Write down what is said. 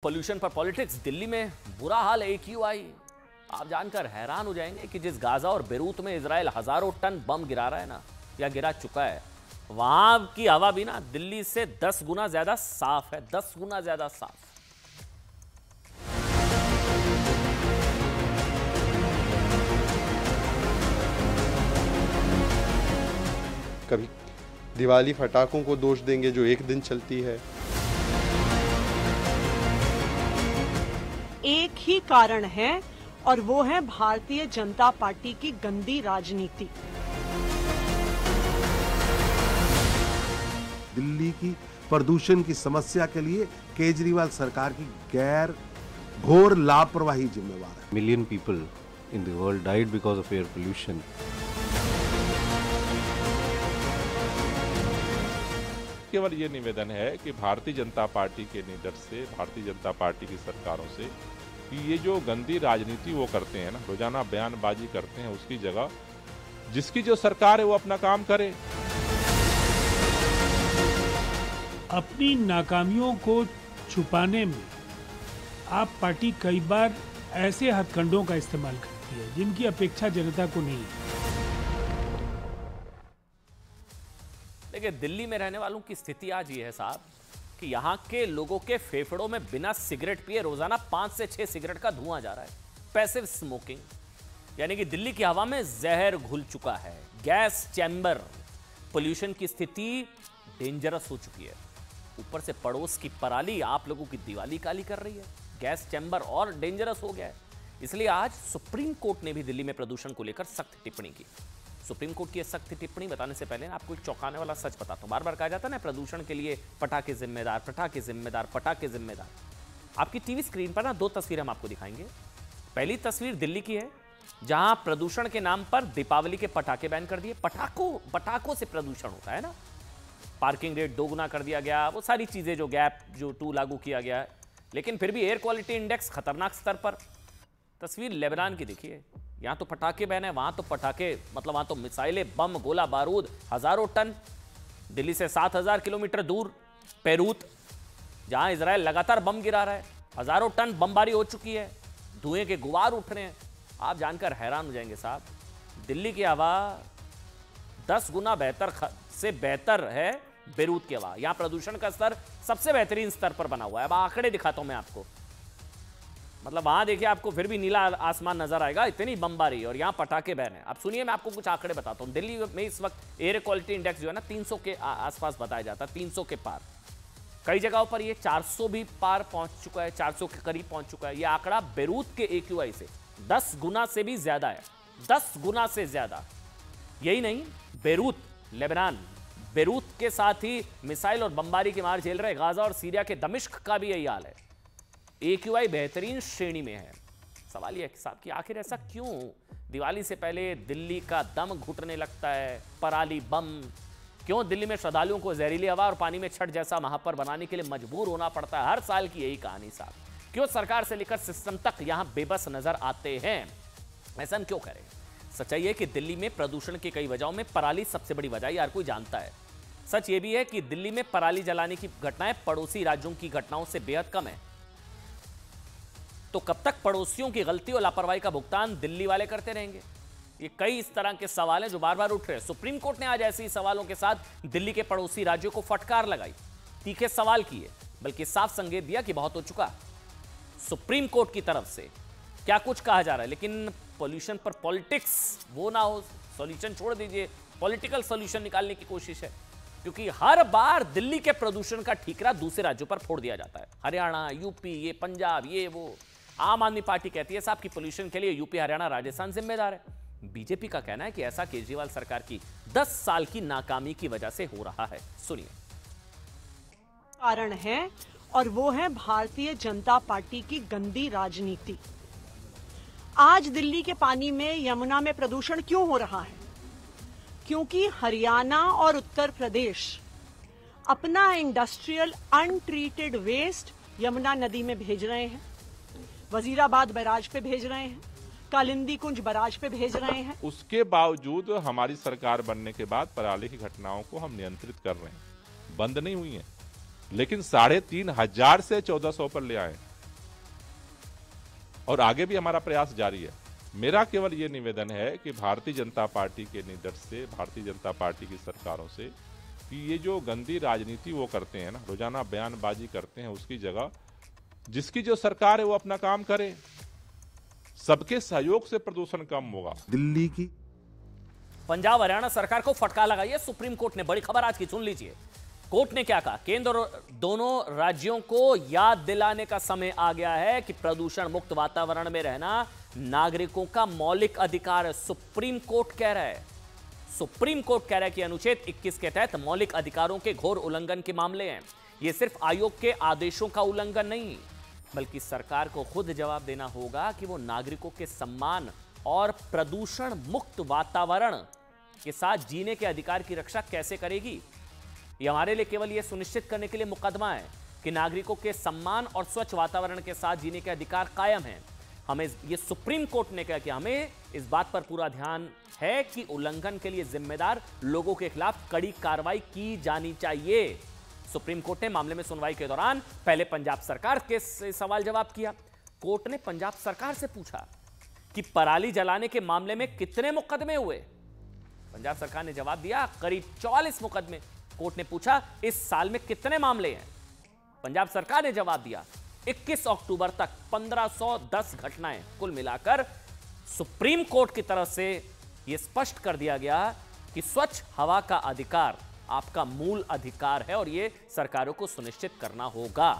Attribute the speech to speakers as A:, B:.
A: Pollution पर politics, Delhi में बुरा हाल AQI। आप जानकर हैरान हो जाएंगे कि जिस गाजा और बेरूत में इजराइल हजारों टन बम गिरा रहा है ना, या गिरा चुका है, वहां की हवा भी ना दिल्ली से 10 गुना ज्यादा साफ है, 10 गुना ज्यादा साफ।
B: कभी दिवाली फटाकों को दोष देंगे जो एक दिन चलती है।
C: एक ही कारण है और वो है भारतीय जनता पार्टी की गंदी राजनीति।
D: दिल्ली की प्रदूषण की समस्या के लिए केजरीवाल सरकार की गैर घोर लापरवाही जिम्मेवार है।
E: Million people in the world died because of air pollution.
F: केवल ये निवेदन है कि भारतीय जनता पार्टी के लीडर से, भारतीय जनता पार्टी की सरकारों से, कि ये जो गंदी राजनीति वो करते हैं ना, रोजाना बयानबाजी करते हैं, उसकी जगह जिसकी जो सरकार है वो अपना काम करे।
G: अपनी नाकामियों को छुपाने में आप पार्टी कई बार ऐसे हथकंडों का इस्तेमाल करती है जिनकी अपेक्षा जनता को नहीं है।
A: देखिए, दिल्ली में रहने वालों की स्थिति आज ये है साहब कि यहाँ के लोगों के फेफड़ों में बिना सिगरेट पिए रोजाना 5 से 6 सिगरेट का धुआं जा रहा है। पैसिव स्मोकिंग, यानी कि दिल्ली की हवा में जहर घुल चुका है। गैस चैम्बर, पोल्यूशन की स्थिति डेंजरस हो चुकी है। ऊपर से पड़ोस की पराली आप लोगों की दिवाली काली कर रही है। गैस चैम्बर और डेंजरस हो गया है। इसलिए आज सुप्रीम कोर्ट ने भी दिल्ली में प्रदूषण को लेकर सख्त टिप्पणी की। सुप्रीम कोर्ट की सख्त टिप्पणी बताने से पहले आपको एक चौंकाने वाला सच बताता हूं। बार बार कहा जाता है ना, प्रदूषण के लिए पटाखे जिम्मेदार, पटाखे जिम्मेदार, पटाखे जिम्मेदार। आपकी टीवी स्क्रीन पर ना 2 तस्वीरें हम आपको दिखाएंगे। पहली तस्वीर दिल्ली की है, जहां प्रदूषण के नाम पर दीपावली के पटाखे बैन कर दिए। पटाखों से प्रदूषण होता है ना। पार्किंग रेट 2 गुना कर दिया गया, वो सारी चीजें जो गैप जो 2 लागू किया गया है, लेकिन फिर भी एयर क्वालिटी इंडेक्स खतरनाक स्तर पर। तस्वीर लेबनान की देखिए, यहां तो पटाखे बैन है, वहां तो पटाखे मतलब वहां तो मिसाइलें, बम, गोला बारूद हजारों टन। दिल्ली से 7000 किलोमीटर दूर बेरूत, जहां इजराइल लगातार बम गिरा रहा है, हजारों टन बमबारी हो चुकी है, धुएं के गुबार उठ रहे हैं। आप जानकर हैरान हो जाएंगे साहब, दिल्ली की हवा 10 गुना बेहतर है बेरूत की हवा। यहां प्रदूषण का स्तर सबसे बेहतरीन स्तर पर बना हुआ है। अब आंकड़े दिखाता हूं मैं आपको, मतलब वहां देखिए आपको फिर भी नीला आसमान नजर आएगा, इतनी बमबारी, और यहां पटाखे बैन है। अब सुनिए, मैं आपको कुछ आंकड़े बताता हूं। दिल्ली में इस वक्त एयर क्वालिटी इंडेक्स जो है ना 300 के आसपास बताया जाता है, 300 के पार। कई जगहों पर ये 400 भी पार पहुंच चुका है, 400 के करीब पहुंच चुका है। यह आंकड़ा बेरूत के AQI से 10 गुना से भी ज्यादा है, 10 गुना से ज्यादा। यही नहीं, बेरूत, लेबनान, बेरूत के साथ ही मिसाइल और बमबारी की मार झेल रहे गाजा और सीरिया के दमिश्क का भी यही हाल है। AQI बेहतरीन श्रेणी में है। सवाल यह साहब कि आखिर ऐसा क्यों? दिवाली से पहले दिल्ली का दम घुटने लगता है, पराली, बम। क्यों दिल्ली में श्रद्धालुओं को जहरीली हवा और पानी में छठ जैसा महापर्व बनाने के लिए मजबूर होना पड़ता है? हर साल की यही कहानी साहब। क्यों सरकार से लेकर सिस्टम तक यहां बेबस नजर आते हैं? ऐसा हम क्यों करें? सच्चाई है कि दिल्ली में प्रदूषण की कई वजहों में पराली सबसे बड़ी वजह, हर कोई जानता है। सच यह भी है कि दिल्ली में पराली जलाने की घटनाएं पड़ोसी राज्यों की घटनाओं से बेहद कम है। तो कब तक पड़ोसियों की गलती और लापरवाही का भुगतान दिल्ली वाले करते रहेंगे? ये कई इस तरह के सवाल हैं जो बार बार उठ रहे हैं। सुप्रीम कोर्ट ने आज ऐसे ही सवालों के साथ दिल्ली के पड़ोसी राज्यों को फटकार लगाई, तीखे सवाल किए, बल्कि साफ संकेत दिया कि बहुत हो चुका। सुप्रीम कोर्ट की तरफ से क्या कुछ कहा जा रहा है, लेकिन पोल्यूशन पर पॉलिटिक्स वो ना हो। सॉल्यूशन छोड़ दीजिए, पॉलिटिकल सॉल्यूशन निकालने की कोशिश है, क्योंकि हर बार दिल्ली के प्रदूषण का ठीकरा दूसरे राज्यों पर फोड़ दिया जाता है। हरियाणा, यूपी, ये पंजाब, ये वो। आम आदमी पार्टी कहती है साहब कि पोल्यूशन के लिए यूपी, हरियाणा, राजस्थान जिम्मेदार है। बीजेपी का कहना है कि ऐसा केजरीवाल सरकार की 10 साल की नाकामी की वजह से हो रहा है। सुनिए।
C: कारण है और वो है भारतीय जनता पार्टी की गंदी राजनीति। आज दिल्ली के पानी में, यमुना में प्रदूषण क्यों हो रहा है? क्योंकि हरियाणा और उत्तर प्रदेश अपना इंडस्ट्रियल अनट्रीटेड वेस्ट यमुना नदी में भेज रहे हैं, वजीराबाद बैराज पे भेज रहे हैं, कालिंदी कुंज बैराज पे भेज रहे हैं।
F: उसके बावजूद हमारी सरकार बनने के बाद पराली की घटनाओं को हम नियंत्रित कर रहे हैं, बंद नहीं हुई हैं, लेकिन 3500 से 1400 पर ले आए। और आगे भी हमारा प्रयास जारी है। मेरा केवल ये निवेदन है कि भारतीय जनता पार्टी के लीडर से, भारतीय जनता पार्टी की सरकारों से, कि ये जो गंदी राजनीति वो करते हैं ना, रोजाना बयानबाजी करते हैं, उसकी जगह जिसकी जो सरकार है वो अपना काम करे। सबके सहयोग से प्रदूषण कम होगा।
D: दिल्ली की
A: पंजाब हरियाणा सरकार को फटकार लगाई सुप्रीम कोर्ट ने। बड़ी खबर आज की, सुन लीजिए। कोर्ट ने क्या कहा? केंद्र और दोनों राज्यों को याद दिलाने का समय आ गया है कि प्रदूषण मुक्त वातावरण में रहना नागरिकों का मौलिक अधिकार है। सुप्रीम कोर्ट कह रहा है, सुप्रीम कोर्ट कह रहा है कि अनुच्छेद 21 के तहत मौलिक अधिकारों के घोर उल्लंघन के मामले हैं। यह सिर्फ आयोग के आदेशों का उल्लंघन नहीं, बल्कि सरकार को खुद जवाब देना होगा कि वो नागरिकों के सम्मान और प्रदूषण मुक्त वातावरण के साथ जीने के अधिकार की रक्षा कैसे करेगी। ये हमारे लिए केवल यह सुनिश्चित करने के लिए मुकदमा है कि नागरिकों के सम्मान और स्वच्छ वातावरण के साथ जीने के अधिकार कायम हैं। हमें ये सुप्रीम कोर्ट ने कहा कि हमें इस बात पर पूरा ध्यान है कि उल्लंघन के लिए जिम्मेदार लोगों के खिलाफ कड़ी कार्रवाई की जानी चाहिए। सुप्रीम कोर्ट ने मामले में सुनवाई के दौरान पहले पंजाब सरकार के सवाल जवाब किया। कोर्ट ने पंजाब सरकार से पूछा कि पराली जलाने के मामले में कितने मुकदमे हुए। पंजाब सरकार ने जवाब दिया करीब 44 मुकदमे। कोर्ट ने पूछा इस साल में कितने मामले हैं। पंजाब सरकार ने जवाब दिया 21 अक्टूबर तक 1510 घटनाएं। कुल मिलाकर सुप्रीम कोर्ट की तरफ से यह स्पष्ट कर दिया गया कि स्वच्छ हवा का अधिकार आपका मूल अधिकार है और यह सरकारों को सुनिश्चित करना होगा।